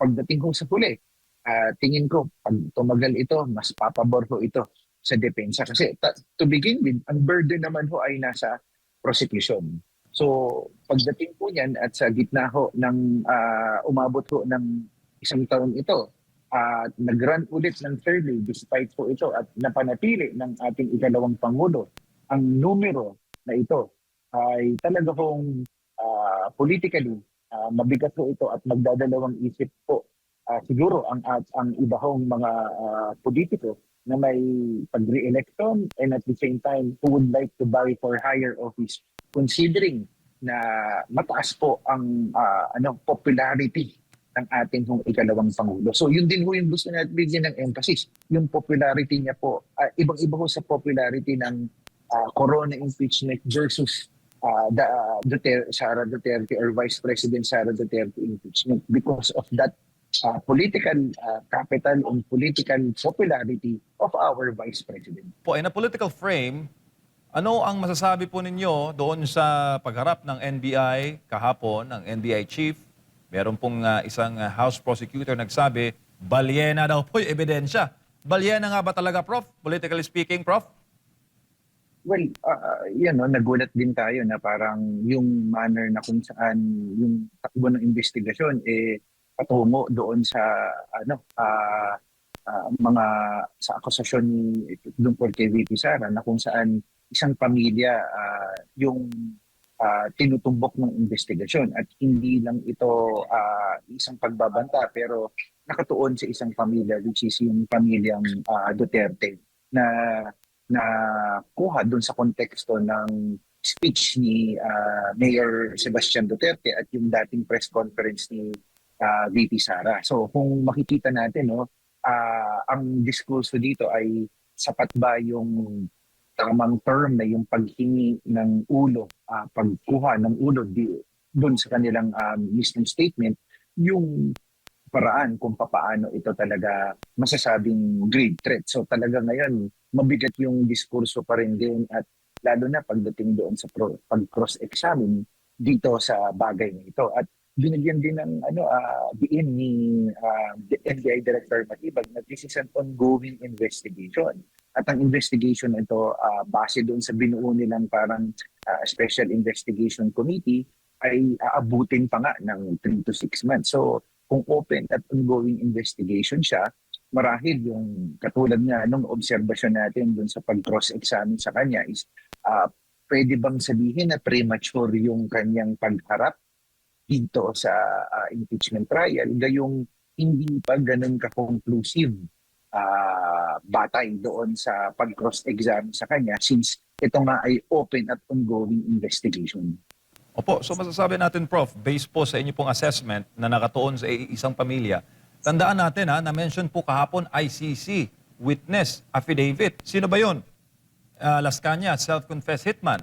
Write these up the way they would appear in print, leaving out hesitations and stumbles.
pagdating ko sa huli, tingin ko, pag tumagal ito, mas papabor ko ito sa depensa. Kasi to begin with, ang burden naman ho ay nasa prosecution. So, pagdating po niyan at sa gitna ho ng umabot ho ng isang taon ito, nag-run ulit ng third despite po ito at napanatili ng ating ikalawang Pangulo, ang numero na ito ay talaga hong politically mabigat po ito at magdadalawang isip po siguro ang iba hong mga politiko na may pag-re-election and at the same time who would like to vie for higher office considering na mataas po ang popularity ng ating hong ikalawang Pangulo. So yun din ho yung gusto natin bigyan ng emphasis. Yung popularity niya po, ibang-iba ho sa popularity ng corona impeachment versus Sara Duterte or Vice President Sara Duterte impeachment because of that political capital and political popularity of our Vice President. Po, in a political frame, ano ang masasabi po ninyo doon sa pagharap ng NBI kahapon, ng NBI chief? Meron pong isang House prosecutor nagsabi, balyena daw po yung ebidensya. Balyena nga ba talaga, Prof? Politically speaking, Prof? Well, nagulat din tayo na parang yung manner na kung saan yung takbo ng investigasyon patungo doon sa mga sa akusasyon ni tungkol kay VP Sara na kung saan isang pamilya yung tinutumbok ng investigasyon at hindi lang ito isang pagbabanta pero nakatuon sa isang pamilya which is yung pamilyang Duterte na kuha doon sa konteksto ng speech ni Mayor Sebastian Duterte at yung dating press conference ni VP Sara. So kung makikita natin ang diskurso dito ay sapat ba yung tamang term na yung paghingi ng ulo, pagkuha ng ulo doon sa kanilang mismong statement, yung paraan kung papaano ito talaga masasabing grave threat. So talaga ngayon, mabigat yung diskurso pa rin din at lalo na pagdating doon sa pag-cross-examine dito sa bagay na ito. At binigyan din ng diin ni NBI Director Matibag na this is an ongoing investigation. At ang investigation na ito, base doon sa binuo nilang parang Special Investigation Committee, ay aabutin pa nga ng 3 to 6 months. So kung open at ongoing investigation siya, marahil yung katulad nga nung obserbasyon natin doon sa pag-cross-examine sa kanya is pwede bang sabihin na premature yung kanyang pagharap dito sa impeachment trial, gayong hindi pa ganun ka-conclusive batay doon sa pag-cross-examine sa kanya since ito nga ay open at ongoing investigation. Opo, so masasabi natin, Prof, based po sa inyo pong assessment na nakatuon sa isang pamilya, tandaan natin na-mention po kahapon ICC, witness, affidavit. Sino ba yun? Las Cañas, self-confessed hitman.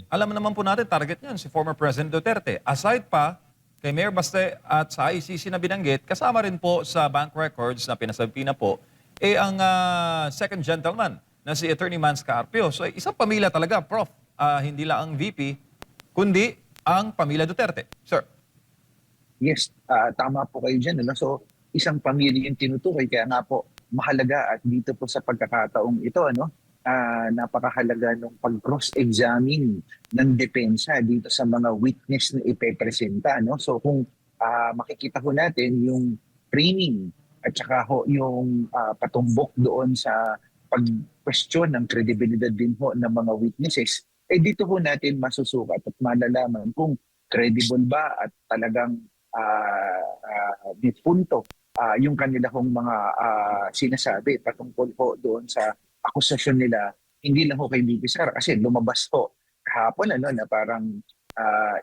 Alam naman po natin, target niyan, si former President Duterte. Aside pa, kay Mayor Baste at sa ICC na binanggit, kasama rin po sa bank records na pinasabi na po, ang second gentleman na si Attorney Mans Carpio. So isang pamilya talaga, Prof. Hindi lang ang VP, kundi ang pamilya Duterte. Sir. Yes, tama po kayo dyan. So isang pamilya yung tinutukoy, kaya nga po mahalaga at dito po sa pagkakataong ito, napakahalaga ng pag-cross-examine ng depensa dito sa mga witness na ipepresenta. So kung makikita ho natin yung framing at saka yung patumbok doon sa pag-question ng credibility din ho ng mga witnesses, dito ho natin masusukat at malalaman kung credible ba at talagang di punto yung kanilang mga sinasabi patungkol po doon sa akusasyon nila, hindi lang ho kay VP Sara kasi lumabas po kahapon na parang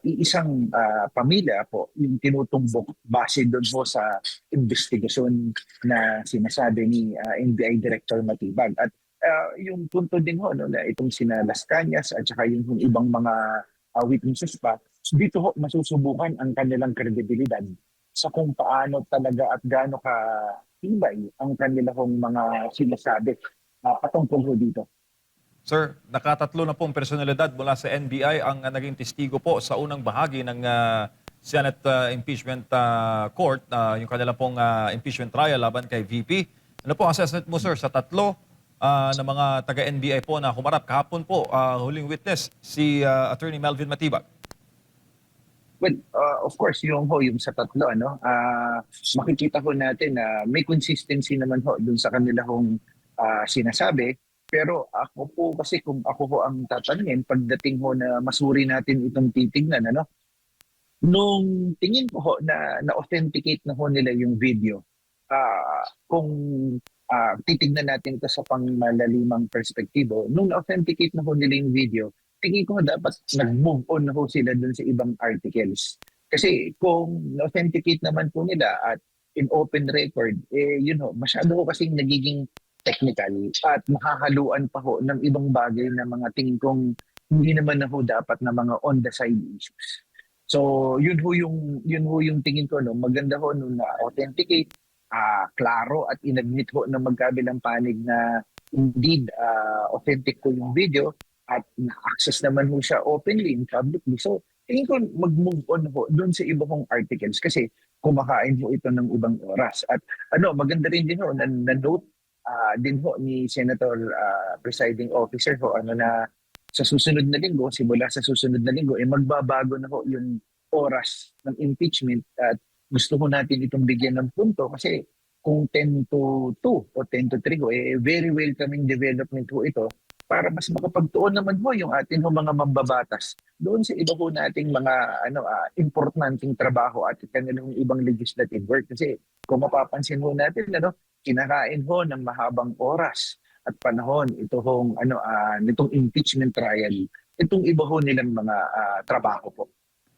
iisang pamilya po yung tinutumbok base doon po sa investigasyon na sinasabi ni NBI Director Matibag. At yung punto din ho na itong sina Las Cañas at saka yung ibang mga witnesses pa, dito ho masusubukan ang kanilang kredibilidad sa kung paano talaga at gaano ka tibay ang kanilang mga sinasabi patungkol ho dito. Sir, nakatatlo na pong personalidad mula sa NBI ang naging testigo po sa unang bahagi ng Senate Impeachment Court, yung kanilang pong impeachment trial laban kay VP. Ano po ang assessment mo, sir, sa tatlo na mga taga-NBI po na humarap kahapon po, huling witness, si Attorney Melvin Matibag? Well, of course, yung sa tatlo, makikita ho natin na may consistency naman ho dun sa kanila hong sinasabi. Pero ako po kasi kung ako ho ang tatanungin, pagdating ho na masuri natin itong titignan, nung tingin ko ho na-authenticate na ho nila yung video, kung titignan natin ito sa pangmalalimang perspektibo, nung na-authenticate na ho nila yung video, tingin ko dapat nag-move on na ho sila dun sa ibang articles. Kasi kung na-authenticate naman po nila at in open record, masyado ho kasing nagiging technical at makakaluan pa ho ng ibang bagay na mga tingin kong hindi naman na ho dapat na mga on the side issues. So, yun ho yung tingin ko, maganda ho nung na-authenticate, klaro at inadmit ho ng magkabilang panig na indeed authentic po yung video at na-access naman ho siya openly in publicly. So, tingin ko mag-move on ho doon sa iba kong articles kasi kumakain ho ito ng ibang oras. At maganda rin din ho na-note din ho ni Senator Presiding Officer ho na sa susunod na linggo, simula sa susunod na linggo, magbabago na ho yung oras ng impeachment at gusto ho natin itong bigyan ng punto kasi kung 10 to 2 o 10 to 3 ho, very welcoming development ho ito para mas makapagtuon naman ho yung ating ho mga mambabatas doon sa iba ho nating mga importanteng trabaho at kanilang ibang legislative work. Kasi kung mapapansin ho natin, kinakain ho ng mahabang oras at panahon nitong impeachment trial, itong iba ho nilang mga trabaho po.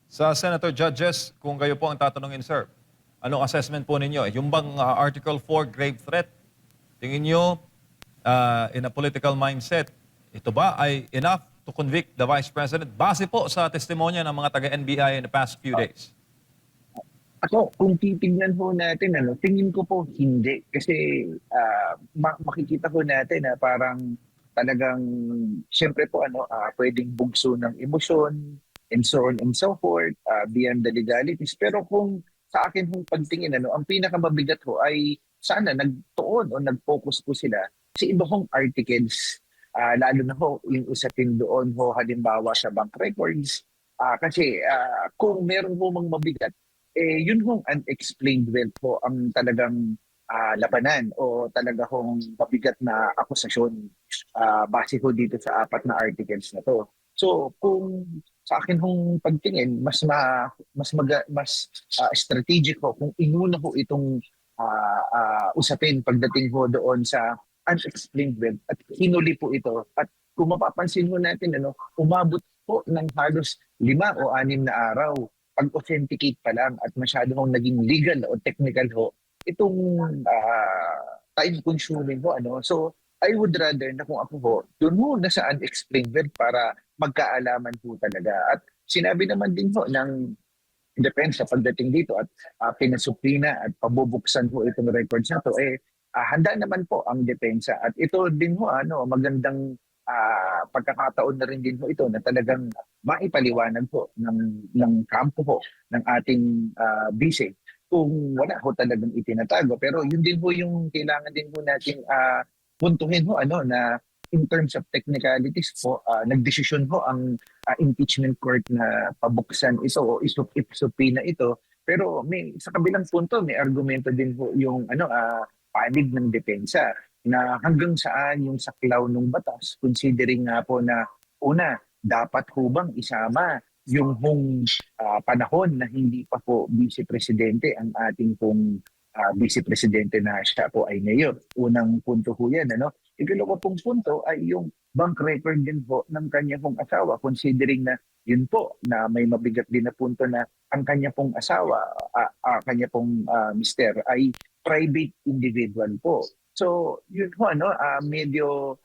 Sa Senator Judges, kung kayo po ang tatanungin, sir, anong assessment po ninyo? Yung bang Article 4 grave threat, tingin nyo, in a political mindset, ito ba ay enough to convict the Vice President base po sa testimonya ng mga taga-NBI in the past few days? Ako, kung titignan ho natin, tingin ko po hindi. Kasi makikita ho natin na parang talagang, siyempre po, pwedeng bugso ng emosyon, and so on and so forth, beyond the legalities. Pero kung sa akin hong pagtingin, ang pinakamabigat ho ay sana nagtuon o nag-focus po sila sa iba hong articles, lalo na ho yung usapin doon ho halimbawa sa bank records. Kasi kung meron ho mang mabigat, yun hong unexplained wealth po ang talagang labanan o talaga hong mabigat na akusasyon base ho dito sa apat na articles na to. So kung sa akin hong pagtingin, mas strategic ho kung inuna ho itong usapin pagdating ho doon sa unexplained wealth at hinuli po ito. At kung mapapansin ho natin, umabot po ng halos 5 o 6 na araw pag-authenticate pa lang at masyado hong naging legal o technical ho, itong time-consuming ho. So, I would rather na kung ako ho, doon ho na sa unexplained wealth para magkaalaman ho talaga. At sinabi naman din ho ng depensa pagdating dito at pinasuplina at pabubuksan ho itong records na to, handa naman po ang depensa. At ito din ho, magandang pagkakataon na rin din ho ito na talagang maipaliwanag po ng kampo ho ng ating bise kung wala ho talagang itinatago. Pero yun din ho yung kailangan din ho natin puntuhin ho na in terms of technicalities po, nagdesisyon ho ang impeachment court na pabuksan ito o isupina ito. Pero sa kabilang punto, may argumento din ho yung panig ng depensa na hanggang saan yung saklaw ng batas, considering nga po na una, dapat ho bang isama yung panahon na hindi pa po vice-presidente ang ating pong vice-presidente na siya po ay mayor. Unang punto ho yan. Ikalawa pong punto ay yung bank record din po ng kanya pong asawa, considering na yun po na may mabigat din na punto na ang kanya pong asawa, kanya pong mister ay private individual po. So, yun ho, medyo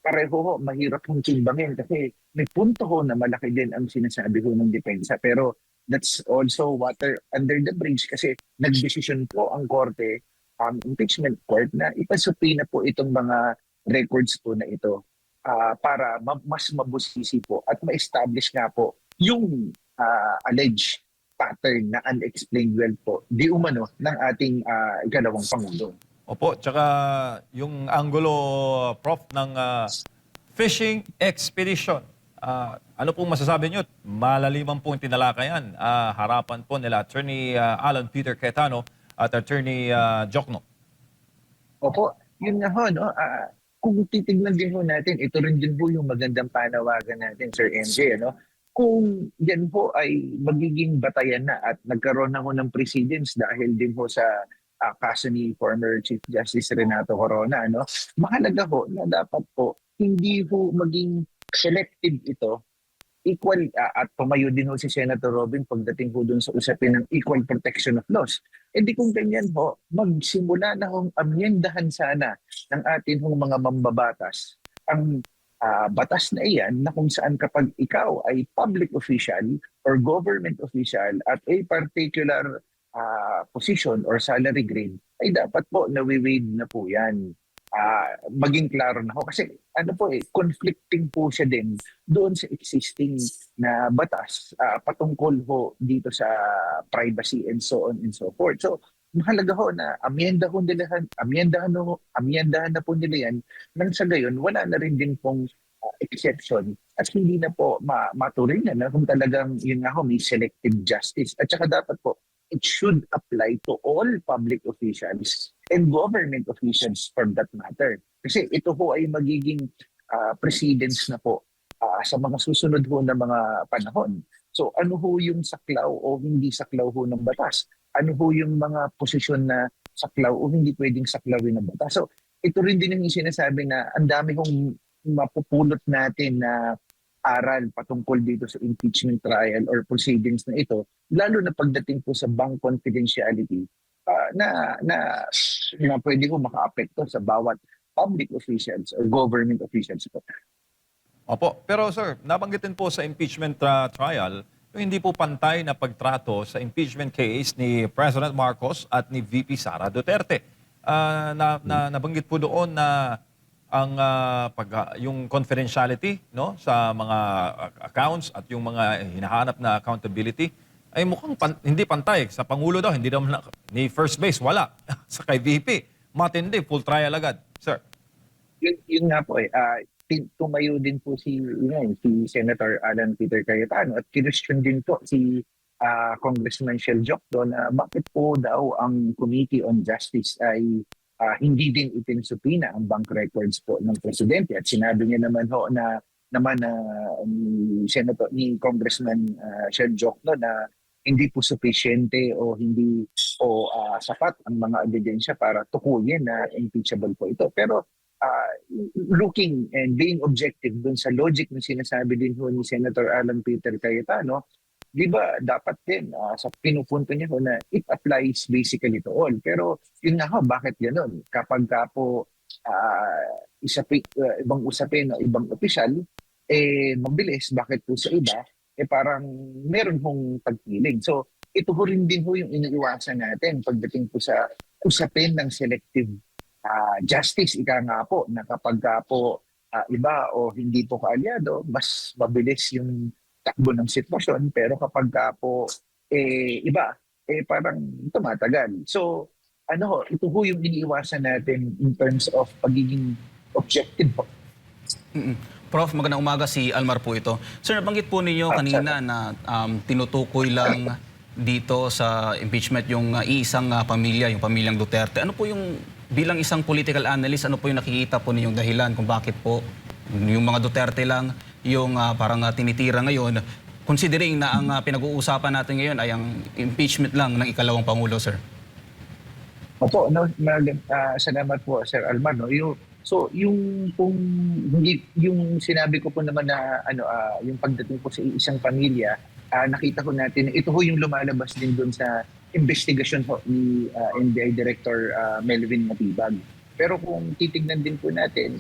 pareho ho, mahirap hong timbangin kasi may punto ho na malaki din ang sinasabi ho ng depensa. Pero that's also water under the bridge kasi nagdesisyon po ang korte, ang impeachment court na ipasupina po itong mga records po na ito para mas mabusisi po at ma-establish nga po yung alleged pattern na unexplained wealth po, di umano ng ating ikalawang Pangulo. Opo, tsaka yung anggulo, Prof, ng fishing expedition. Ano pong masasabi nyo? Malaliman pong tinalakayan. Harapan po nila Attorney Alan Peter Cayetano at Attorney Jokno. Opo, yun nga ho, no? Kung titignan din ho natin, ito rin din po yung magandang panawagan natin, Sir MJ, ano? Kung yan po ay magiging batayan na at nagkaroon na ho ng precedence dahil din ho sa kaso ni former Chief Justice Renato Corona, ano? Mahalaga ho na dapat po hindi ho maging selective ito, equal at pumayo din ho si Senator Robin pagdating ho dun sa usapin ng equal protection of laws. E di kung ganyan ho, magsimula na hong amyendahan sana ng atin hong mga mambabatas ang batas na iyan na kung saan kapag ikaw ay public official or government official at a particular position or salary grade, ay dapat po nawi-waive na po yan. Maging klaro na ho. Kasi ano po conflicting po siya din doon sa existing na batas patungkol ho dito sa privacy and so on and so forth. So mahalaga ho na amyendahan na po nila yan nang sa gayon wala na rin din pong exception at hindi na po maturingan na kung talagang yun nga ho may selective justice. At saka dapat po it should apply to all public officials and government officials for that matter. Kasi ito ho ay magiging precedence na po sa mga susunod ho na mga panahon. So ano ho yung saklaw o hindi saklaw ho ng batas? Ano ho yung mga posisyon na saklaw o hindi pwedeng saklawin ng batas? So ito rin din yung sinasabi na ang dami hong mapupulot natin na aral patungkol dito sa impeachment trial or proceedings na ito, lalo na pagdating po sa bank confidentiality na pwede ko maka-apekto sa bawat public officials or government officials po. Opo, pero sir, nabanggitin po sa impeachment trial, yung hindi po pantay na pagtrato sa impeachment case ni President Marcos at ni VP Sara Duterte. Nabanggit po doon na ang yung confidentiality no sa mga accounts at yung mga hinahanap na accountability ay mukhang hindi pantay sa pangulo daw, hindi naman ni first base wala sa kay VP. Matindi, full trial agad, sir. Yun nga po tumayo din po si Senator Alan Peter Cayetano at kinwestiyon din po si Congressman Shell Jokno na bakit po daw ang Committee on Justice ay hindi din itinsupina ang bank records po ng presidente at sinabi niya naman ho na ni Congressman Shell Jokno na hindi po sufficiente o hindi o sapat ang mga ebidensya para tukuyin na impeachable po ito. Pero looking and being objective dun sa logic ng sinasabi din ho ni Senator Alan Peter Cayetano, di ba dapat din sa pinupunto niya ho na it applies basically to all. Pero yun nga ho, bakit gano'n? Kapag ka po ibang usapin o ibang opisyal, mabilis, bakit po sa iba, parang meron hong pagpiling. So ito ho rin din ho yung iniiwasan natin pagdating po sa usapin ng selective justice, ika nga po, na kapag ka po iba o hindi po kaalyado, mas mabilis yung takbo ng sitwasyon, pero kapag ka po iba, parang tumatagal. So, ito ho yung iniiwasan natin in terms of pagiging objective po. Prof, magandang umaga, si Almar po ito. Sir, nabanggit po ninyo kanina na tinutukoy lang dito sa impeachment yung iisang pamilya, yung pamilyang Duterte. Ano po yung, bilang isang political analyst, ano po yung nakikita po ninyong dahilan kung bakit po yung mga Duterte lang yung parang tinitira ngayon, considering na ang pinag-uusapan natin ngayon ay ang impeachment lang ng ikalawang Pangulo, sir? Opo, salamat po, Sir Alman. No? Yung sinabi ko po naman na yung pagdating po sa isang pamilya, nakita ko natin ito ho yung lumalabas din doon sa investigasyon ho ni NBI Director Melvin Matibag. Pero kung titignan din po natin,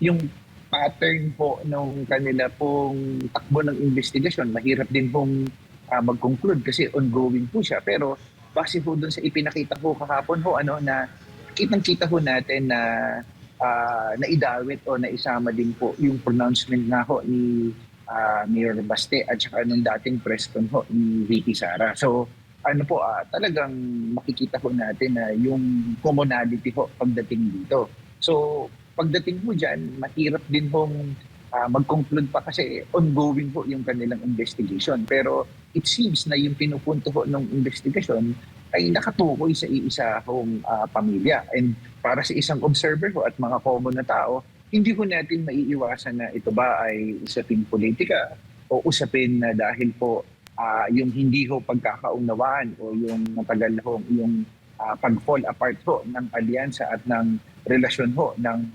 yung pattern po ng kanila pong takbo ng investigasyon, mahirap din pong mag-conclude kasi ongoing po siya. Pero base po doon sa ipinakita ko kahapon ho, na kitang-kita ho natin na naidawit o naisama din po yung pronouncement nga ho ni Mayor Baste at saka nung dating president ho ni VP Sara. So ano po, talagang makikita po natin na yung commonality po pagdating dito. So pagdating po dyan, mahirap din pong mag-conclude pa kasi ongoing po yung kanilang investigation. Pero it seems na yung pinupunto po ng investigation ay nakatukoy sa iisa hong pamilya. And para sa isang observer po at mga common na tao, hindi ko natin maiiwasan na ito ba ay usapin politika o usapin na dahil po yung hindi ho pagkakaunawaan o yung matagal ho yung pag-fall apart ho ng alyansa at ng relasyon ho ng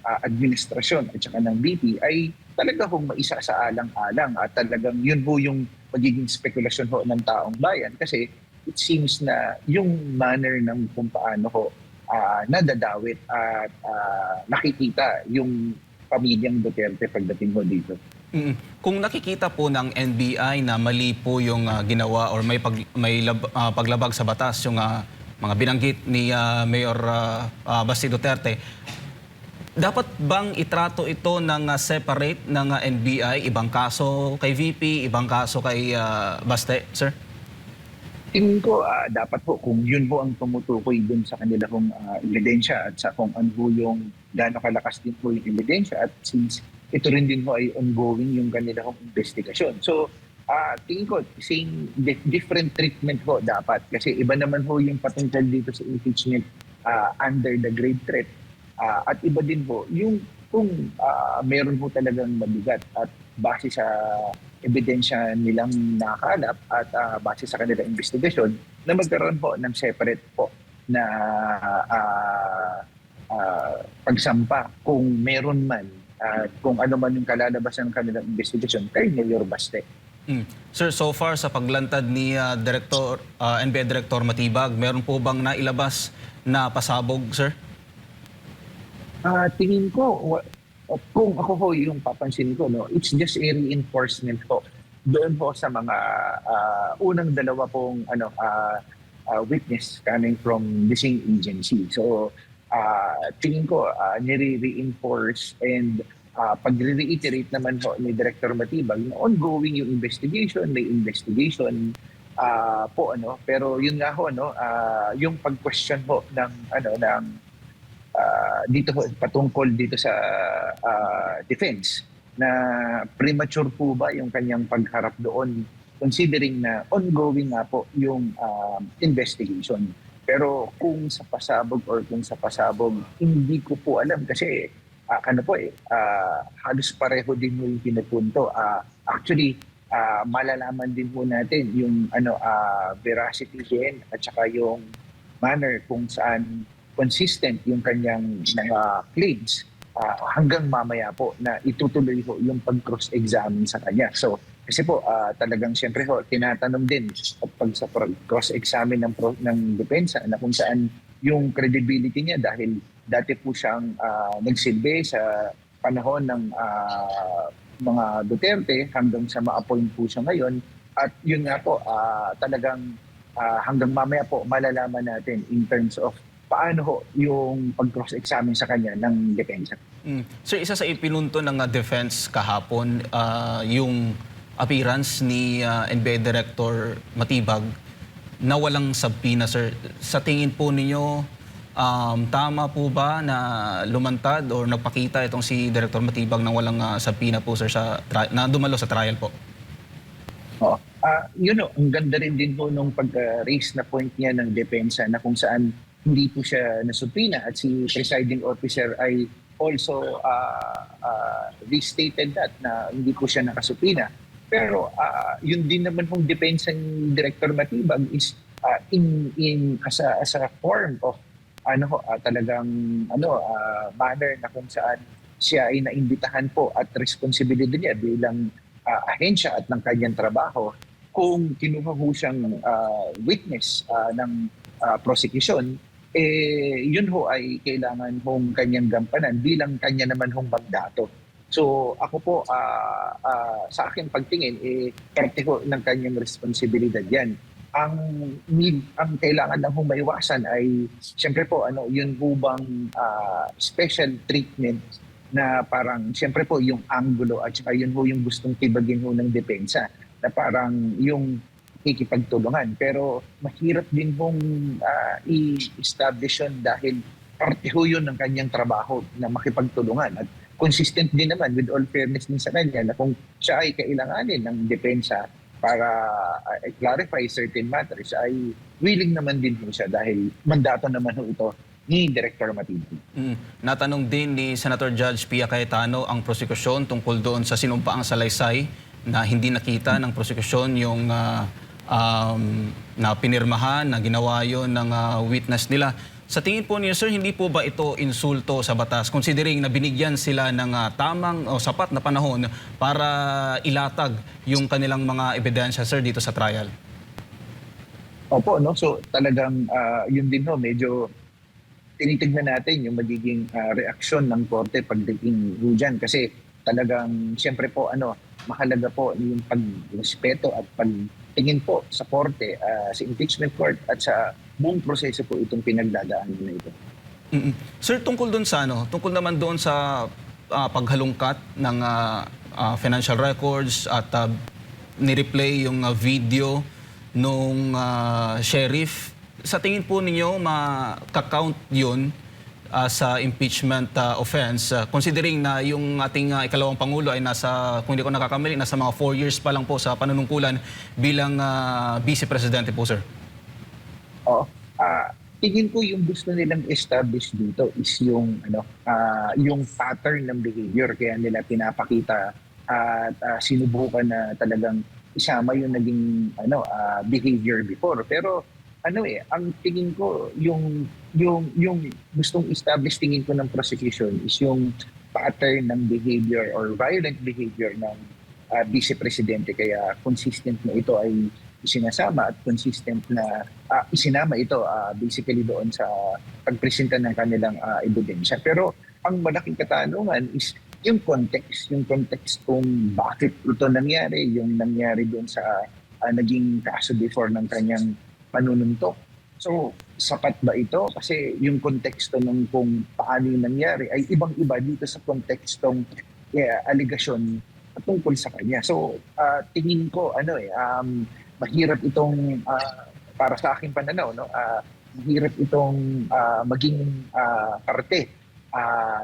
administrasyon at saka ng BP ay talaga hong maisa sa alang-alang at talagang yun ho yung magiging spekulasyon ho ng taong bayan kasi it seems na yung manner ng kung paano ho nadadawit at nakikita yung pamilyang Duterte pagdating ho dito. Kung nakikita po ng NBI na mali po yung ginawa or may paglabag sa batas yung mga binanggit ni Mayor Basti Duterte, dapat bang itrato ito ng separate ng NBI? Ibang kaso kay VP, ibang kaso kay Baste, sir? Tingin ko dapat po kung yun po ang tumutukoy dun sa kanila kong ebidensya at sa kung ano po yung gaano kalakas din po yung ebidensya at since ito rin din po ay ongoing yung kanila kong investigasyon. So tingin ko different treatment po dapat kasi iba naman po yung patungkol dito sa impeachment under the grave threat. At iba din po, yung kung meron po talagang mabigat at base sa ebidensya nilang nakakalap at base sa kanilang investigasyon na magkaroon po ng separate po na pagsampa kung meron man kung ano man yung kalalabasan ng kanilang investigasyon kay Mayor Baste. Sir, so far sa paglantad ni NBI Director Matibag, meron po bang nailabas na pasabog, sir? Tingin ko, kung ako po yung papansin ko, no, it's just a reinforcement po doon po sa mga unang dalawa pong witness coming from the same agency. So, tingin ko, nire-reinforce and pag-reiterate naman po ni Director Matibag na ongoing yung investigation, may investigation po, pero yun nga ho, yung pag-question po ng dito patungkol dito sa defense na premature po ba yung kanyang pagharap doon considering na ongoing nga po yung investigation. Pero kung sa pasabog or kung sa pasabog, hindi ko po alam kasi halos pareho din mo yung pinupunto. Actually, malalaman din po natin yung veracity din at saka yung manner kung saan consistent yung kanyang mga claims hanggang mamaya po na itutuloy ho yung pag-cross-examine sa kanya. So, kasi po talagang siyempre ho, tinatanong din at pag sa cross-examine ng depensa na kung saan yung credibility niya dahil dati po siyang nagsilbi sa panahon ng mga Duterte hanggang sa ma-appoint po siya ngayon. At yun nga po, talagang hanggang mamaya po malalaman natin in terms of paano ho yung pag-cross-examine sa kanya ng depensa. Sir, isa sa ipinunto ng defense kahapon, yung appearance ni NBI Director Matibag na walang subpoena, sir. Sa tingin po ninyo, tama po ba na lumantad o nagpakita itong si Director Matibag na walang subpoena po, sir, na dumalo sa trial po? Ang ganda rin din po nung pag-raise na point niya ng depensa na kung saan hindi po siya nasubpoena at si presiding officer ay also restated that na hindi po siya nakasubpoena. Pero yun din naman pong depensa ni Director Matibag is as a form of talagang manner na kung saan siya ay naimbitahan po at responsibility niya bilang ahensya at ng kanyang trabaho kung kinuha ho siyang witness ng prosecution, yun ho ay kailangan hong kanyang gampanan bilang kanya naman hong mandato. So ako po, sa aking pagtingin, parte ho ng kanyang responsibilidad yan. Ang kailangan lang hong maiwasan ay, siyempre po, yun po bang special treatment na parang siyempre po yung angulo at saka yun po yung gustong tibagin ho ng depensa na parang yung ikipagtulungan. Pero mahirap din pong i-establish yun dahil parte ho yun ng kanyang trabaho na makipagtulungan. At consistent din naman with all fairness din sa kanya na kung siya ay kailanganin ng depensa para clarify certain matters ay willing naman din po siya dahil mandato naman ho ito ni Director Matindi. Natanong din ni Senator Judge Pia Cayetano ang prosekusyon tungkol doon sa sinumpaang salaysay na hindi nakita ng prosekusyon yung na pinirmahan, na ginawa yun ng witness nila. Sa tingin po niyo, sir, hindi po ba ito insulto sa batas considering na binigyan sila ng tamang o sapat na panahon para ilatag yung kanilang mga ebidensya, sir, dito sa trial? Opo, no? So talagang yun din ho, medyo tinitignan natin yung magiging reaksyon ng korte pagdating ho dyan. Kasi talagang, siyempre po, mahalaga po yung pagrespeto at pagtingin po sa korte, sa impeachment court at sa buong proseso po itong pinagdadaanan na ito. Sir, tungkol doon sa tungkol naman doon sa paghalungkat ng financial records at ni-replay yung video nung sheriff. Sa tingin po ninyo, makakount yun sa impeachment offense, considering na yung ating ikalawang Pangulo ay nasa, kung hindi ko nakakamali, nasa mga 4 years pa lang po sa panunungkulan bilang Vice Presidente po, sir? Oo. Tingin ko yung gusto nilang establish dito is yung yung pattern ng behavior kaya nila pinapakita at sinubukan na talagang isama yung naging behavior before. Pero ang tingin ko yung gustong establish tingin ko ng prosecution is yung pattern ng behavior or violent behavior ng Vice Presidente, kaya consistent na ito ay isinasama at consistent na isinama ito basically doon sa pagpresenta ng kanilang ebidensya. Pero ang malaking katanungan is yung context kung bakit ito nangyari, yung nangyari doon sa naging kaso before ng kanyang panununtok. So, sapat ba ito? Kasi yung konteksto ng kung paano yung nangyari ay ibang-iba dito sa kontekstong aligasyon tungkol sa kanya. So, tingin ko, mahirap itong, para sa aking pananaw, mahirap itong maging parte,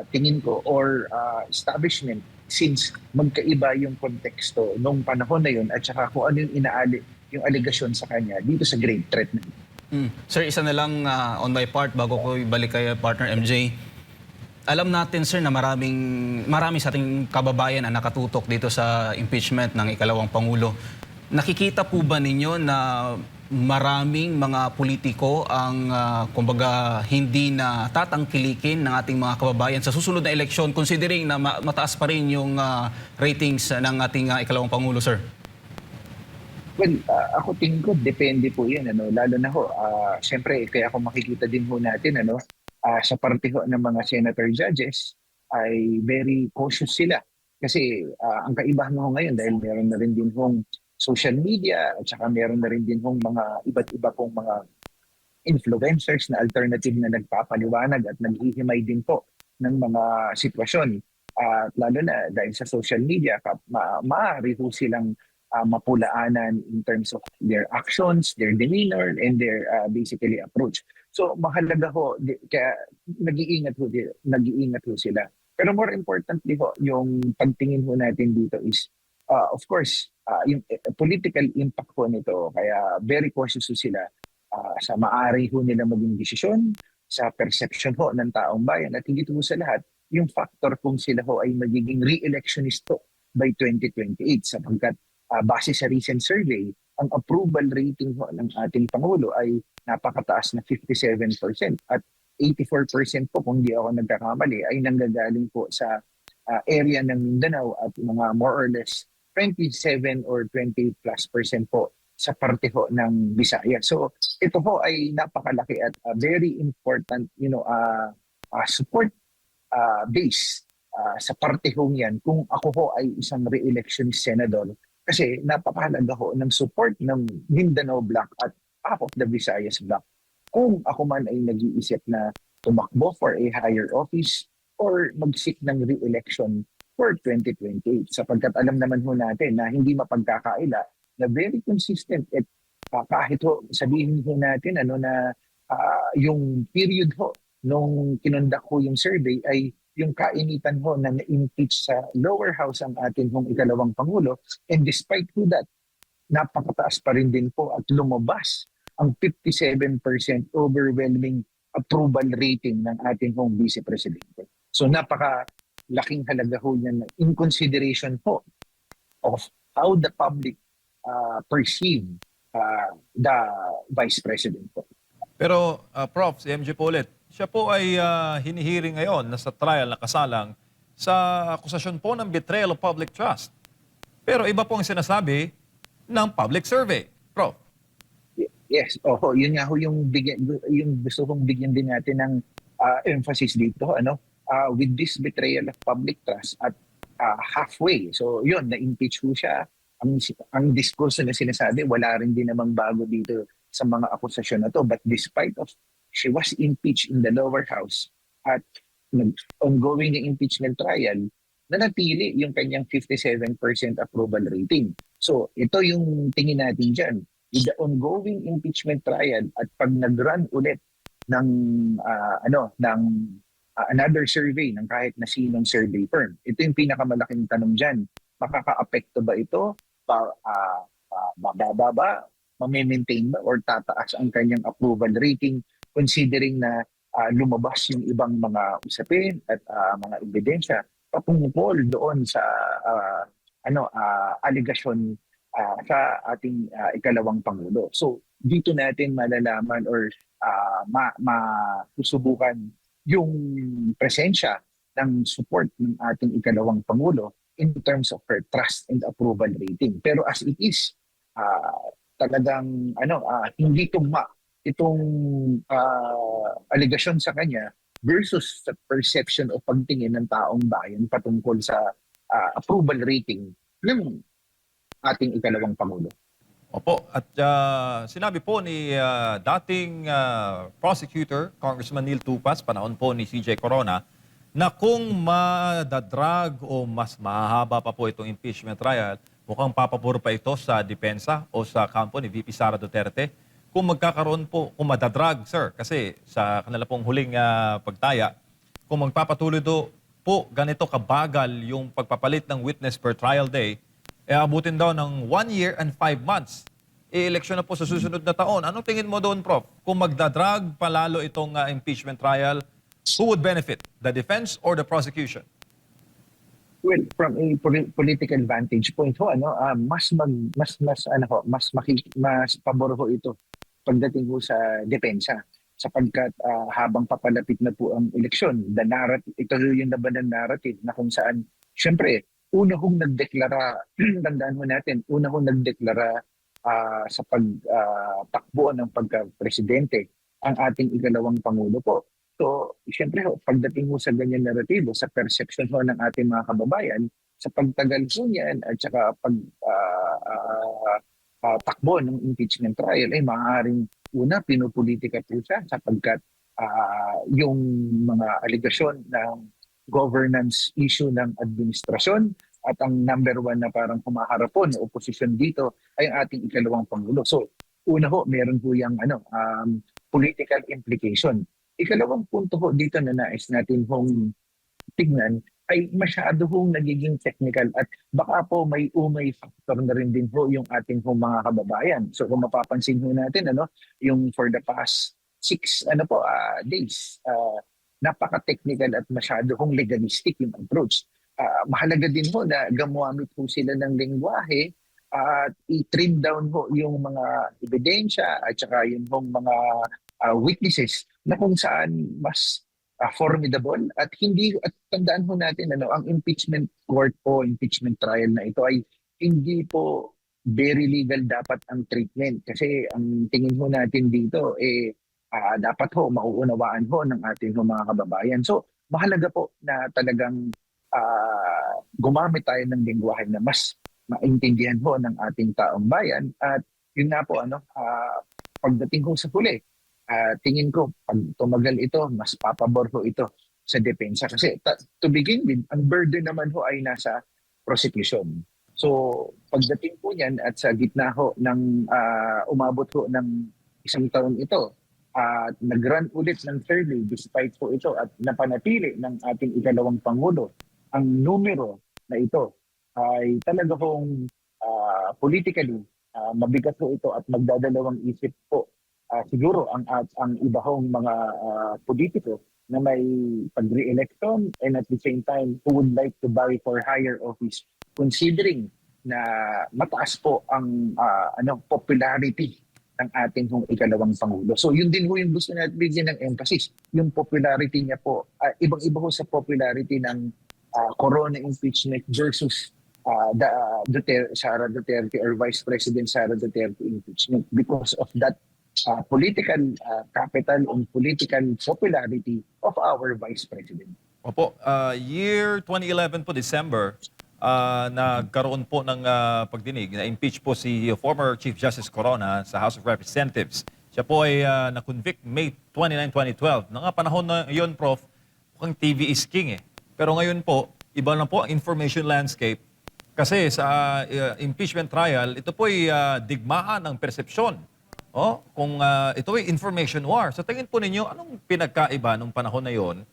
tingin ko, or establishment since magkaiba yung konteksto nung panahon na yun at saka kung ano yung yung aligasyon sa kanya dito sa grave threat na ito. Sir, isa na lang on my part bago ko ibalik kay partner MJ. Alam natin, sir, na marami sa ating kababayan ang nakatutok dito sa impeachment ng ikalawang Pangulo. Nakikita po ba ninyo na maraming mga politiko ang kumbaga hindi na tatangkilikin ng ating mga kababayan sa susunod na eleksyon considering na mataas pa rin yung ratings ng ating ikalawang Pangulo, sir? Well, ako tingin ko depende po 'yun lalo na ho syempre kaya kung makikita din ho natin sa parte ho ng mga senator judges ay very cautious sila kasi ang kaibahan ho ngayon dahil meron na rin din hong social media at saka meron na rin din hong mga iba't iba pong mga influencers na alternative na nagpapaliwanag at naghihimay din po ng mga sitwasyon at lalo na dahil sa social media maaari ho silang mapulaanan in terms of their actions, their demeanor, and their basically approach. So mahalaga ho, kaya nag-iingat ho sila. Pero more importantly ho, yung pagtingin ho natin dito is, of course, yung political impact ho nito. Kaya very cautious ho sila sa maaari ho nila maging desisyon, sa perception ho ng taong bayan, at higit ho sa lahat, yung factor kung sila ho ay magiging re-electionist ho by 2028 sapagkat base sa recent survey, ang approval rating ho ng ating Pangulo ay napakataas na 57% at 84% po kung di ako nagkakamali ay nanggagaling po sa area ng Mindanao at mga more or less 27 or 20+% po sa parte ho ng Visayas. So ito ho ay napakalaki at very important support base sa parte ho yan kung ako ho ay isang re-electionist senador. Kasi napakahalaga ho ng support ng Mindanao Bloc at half of the Visayas Bloc. Kung ako man ay nag-iisip na tumakbo for a higher office or mag-seek ng re-election for 2028. Sapagkat alam naman ho natin na hindi mapagkakaila na very consistent at kahit ho sabihin ho natin na yung period ho nung kinondak ho yung survey ay yung kainitan ho na na-impeach sa lower house ang ating hong ikalawang Pangulo, and despite ho that, napakataas pa rin din po at lumabas ang 57% overwhelming approval rating ng ating hong Vice Presidente. So napaka-laking halaga ho yan in consideration po of how the public perceive the Vice President po. Pero Prof, si MJ po ulit, siya po ay hinihiring ngayon na sa trial na kasalang sa akusasyon po ng betrayal of public trust. Pero iba po ang sinasabi ng public survey. Prof. Yes, yun nga ho yung gusto kong bigyan din natin ng emphasis dito, with this betrayal of public trust at halfway. So yun, na-impeach ho siya. Ang diskurso na sinasabi, wala rin din namang bago dito sa mga akusasyon na to. But despite of she was impeached in the lower house at ongoing na impeachment trial, nanatili yung kanyang 57% approval rating. So ito yung tingin natin dyan. With the ongoing impeachment trial at pag nag-run ulit ng another survey ng kahit na sinong survey firm. Ito yung pinakamalaking tanong dyan. Makaka-apekto ba ito? Bababa ba? Mamimaintain ba? Or tataas ang kanyang approval rating considering na lumabas yung ibang mga usapin at mga ebidensya patungkol doon sa aligasyon sa ating ikalawang Pangulo. So dito natin malalaman or masusubukan yung presensya ng support ng ating ikalawang Pangulo in terms of her trust and approval rating. Pero as it is, talagang hindi tugma itong aligasyon sa kanya versus sa perception o pagtingin ng taong bayan patungkol sa approval rating ng ating ikalawang Pangulo. Opo, at sinabi po ni dating prosecutor, Congressman Neil Tupas, panahon po ni CJ Corona, na kung madadrag o mas mahahaba pa po itong impeachment trial, mukhang papabor pa ito sa depensa o sa kampo ni VP Sara Duterte. Kung magkakaroon po, kung madadrag, sir, kasi sa kanila pong huling pagtaya, kung magpapatuloy po ganito kabagal yung pagpapalit ng witness per trial day, abutin daw ng 1 year and 5 months. E-eleksyon na po sa susunod na taon. Anong tingin mo doon, Prof? Kung magdadrag palalo itong impeachment trial, who would benefit? The defense or the prosecution? Well, from a political vantage point mas pabor ho ito pagdating ho sa depensa sapagkat habang papalapit na po ang eleksyon, the narrative, ito yung laban ng narrative na kung saan syempre una hong nagdeklara, tandaan mo natin, una hong nagdeklara sa pagtakbo ng pagka-presidente ang ating ikalawang Pangulo po. So, siyempre, pagdating mo sa ganyan naratibo, sa perception ho ng ating mga kababayan, sa pagtagal po niyan at saka takbo ng impeachment trial, ay maaaring una, pinupolitika po siya sapagkat yung mga aligasyon ng governance issue ng administrasyon at ang number one na parang humaharap po na oposisyon dito ay ang ating ikalawang Pangulo. So, una ho, meron po yung political implication. Ikalawang punto ho dito na nais natin hong tignan ay masyado hong nagiging technical at baka po may umay factor na rin din ho yung ating hong mga kababayan. So kung mapapansin ho natin yung for the past 6 days, napaka-technical at masyado hong legalistic yung approach. Mahalaga din ho na gamamit ho sila ng lengguwahe at i-trim down ho yung mga ebidensya at saka yung mga witnesses na kung saan mas formidable at tandaan ho natin ang impeachment court o impeachment trial na ito ay hindi po very legal dapat ang treatment kasi ang tingin ho natin dito dapat ho mauunawaan ho ng ating mga kababayan. So mahalaga po na talagang gumamit tayo ng lengguwahe na mas maintindihan ho ng ating taong bayan at yun nga po pagdating ho sa huli, tingin ko pag tumagal ito mas papabor ho ito sa depensa. Kasi to begin with, ang burden naman ho ay nasa prosecution. So pagdating po niyan at sa gitna ho ng umabot ho ng isang taon ito, at nag-run ulit ng survey despite po ito at napanatili ng ating ikalawang Pangulo, ang numero na ito ay talaga pong politically mabigat po ito at magdadalawang isip po siguro ang iba hong mga politiko na may pag-re-election and at the same time who would like to vie for higher office considering na mataas po ang popularity ng ating hong ikalawang Pangulo. So yun din ho yung gusto natin bigyan ng emphasis. Yung popularity niya po, ibang-iba ho sa popularity ng Corona impeachment versus Sara Duterte or Vice President Sara Duterte impeachment because of that political capital and political popularity of our Vice President. Opo, year 2011 po, December, nagkaroon po ng pagdinig na impeach po si former Chief Justice Corona sa House of Representatives. Siya po ay na-convict May 29, 2012. Noong nga panahon na yun, Prof, mukhang TV is king eh. Pero ngayon po, iba na po ang information landscape kasi sa impeachment trial, ito po ay digmaan ng persepsyon. Kung ito ay information war. Sa tingin po ninyo, anong pinagkaiba nung panahon na yon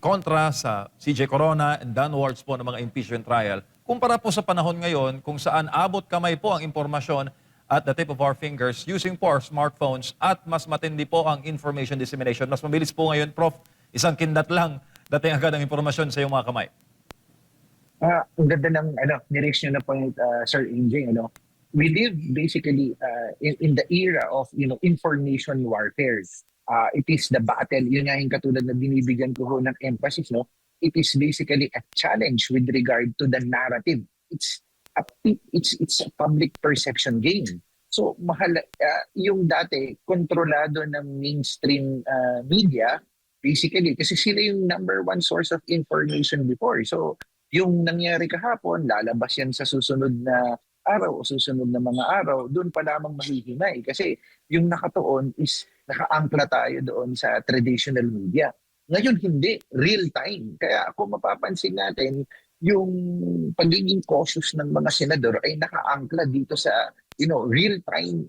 kontra sa CJ Corona and downwards po ng mga impeachment trial, kumpara po sa panahon ngayon kung saan abot kamay po ang impormasyon at the tip of our fingers using po our smartphones at mas matindi po ang information dissemination. Mas mabilis po ngayon, Prof. Isang kindat lang dating agad ang impormasyon sa iyong mga kamay. Ang ganda ng nireach nyo na point, Sir NJ. We live basically in the era of information warfare. It is the battle. Yun nga yung katulad na binibigyan ko ho ng emphasis. It is basically a challenge with regard to the narrative. It's a public perception game. So yung dati kontrolado ng mainstream media basically kasi sila yung number one source of information before. So yung nangyari kahapon, lalabas yan sa susunod na araw o susunod na mga araw, doon pa lamang mahihimay. Kasi yung nakatuon is nakaangkla tayo doon sa traditional media. Ngayon hindi, real time. Kaya kung mapapansin natin, yung pagiging cautious ng mga senador ay nakaangkla dito sa real time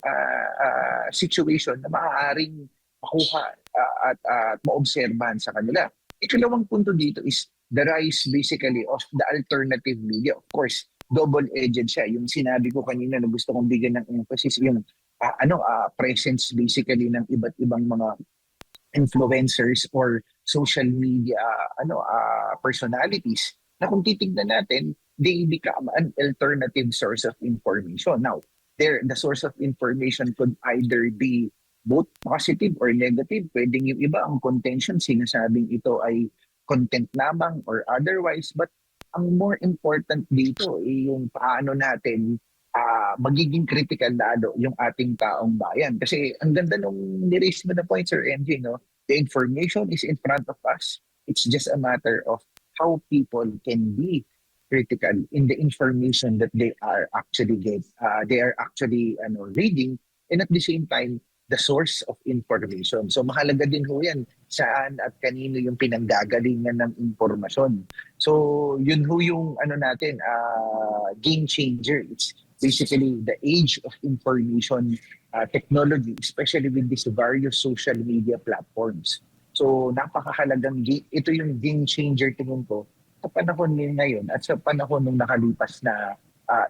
situation na maaaring makuha at maobserbahan sa kanila. Ikalawang punto dito is the rise basically of the alternative media. Of course, double-edged siya. Yung sinabi ko kanina na gusto kong bigyan ng emphasis, yung presence basically ng iba't ibang mga influencers or social media personalities na kung titignan natin, they become an alternative source of information. Now, the source of information could either be both positive or negative. Pwedeng yung iba ang contention, sinasabing ito ay content lamang or otherwise. But ang more important dito ay yung paano natin magiging critical lalo yung ating taong bayan. Kasi ang ganda nung ni-raise mo na point, Sir MJ, the information is in front of us. It's just a matter of how people can be critical in the information that they are actually reading, and at the same time the source of information. So mahalaga din ho yan saan at kanino yung pinanggagalingan ng impormasyon. So yun ho yung game changer. It's basically the age of information technology, especially with these various social media platforms. So napakahalagang ito yung game changer tingin ko sa panahon ngayon at sa panahon ng nakalipas na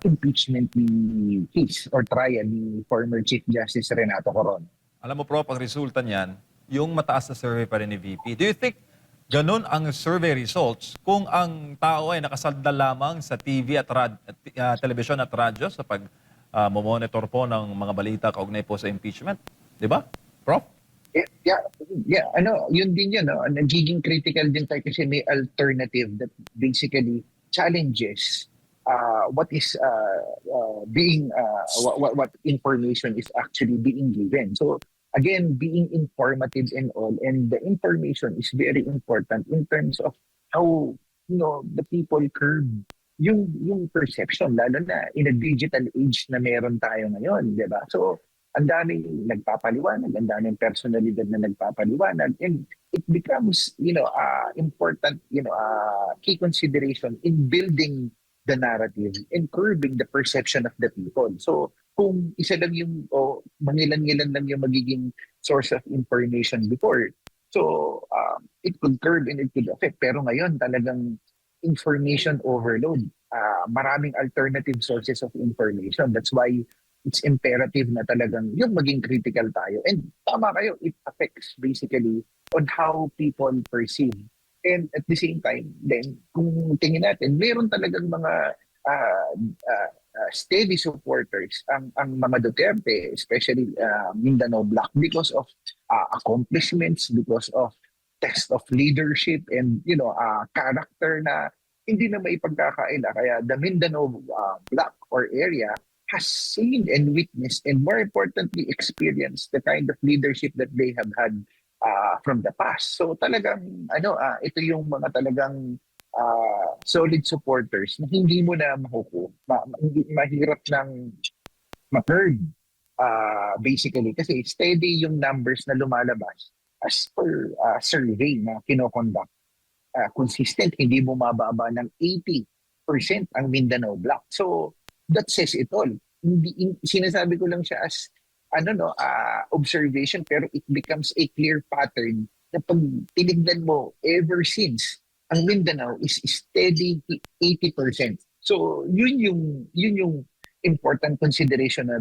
impeachment ni case or trial ni former Chief Justice Renato Coron. Alam mo, Prof, ang resulta niyan, yung mataas na survey pa rin ni VP. Do you think ganun ang survey results kung ang tao ay nakasalda lamang sa TV at television at radyo sa pag-monitor po ng mga balita kaugnay po sa impeachment? Di ba, Prof? Yeah, yun din yun. Nagiging critical din tayo kasi may alternative that basically challenges what information is actually being given. So again, being informative and all, and the information is very important in terms of how the people curb yung perception, lalo na in a digital age na meron tayo ngayon, di ba? So ang daming nagpapaliwanag, ang daming personalidad na nagpapaliwanag, and it becomes, important, key consideration in building the narrative and curbing the perception of the people. So, kung isa lang yung, o mangilan-ngilan lang yung magiging source of information before, so it could curb and it could affect. Pero ngayon, talagang information overload. Maraming alternative sources of information. That's why it's imperative na talagang yung maging critical tayo. And tama kayo, it affects basically on how people perceive. And at the same time, then, kung tingin natin, meron talagang mga steady supporters ang mga Duterte, especially Mindanao Black, because of accomplishments, because of test of leadership and character na hindi na maipagkakaila. Kaya the Mindanao Black or area has seen and witnessed and more importantly experienced the kind of leadership that they have had from the past. So talagang ito yung mga talagang solid supporters na hindi mo na hindi mahirap ng ma-curb basically kasi steady yung numbers na lumalabas as per survey na kinoconduct. Consistent, hindi bumababa ng 80% ang Mindanao Black. So that says it all. Sinasabi ko lang siya as observation, pero it becomes a clear pattern na pag tinignan mo ever since ang Mindanao is steady 80%. So yun yung important consideration na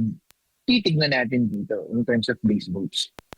titignan natin dito in terms of base votes.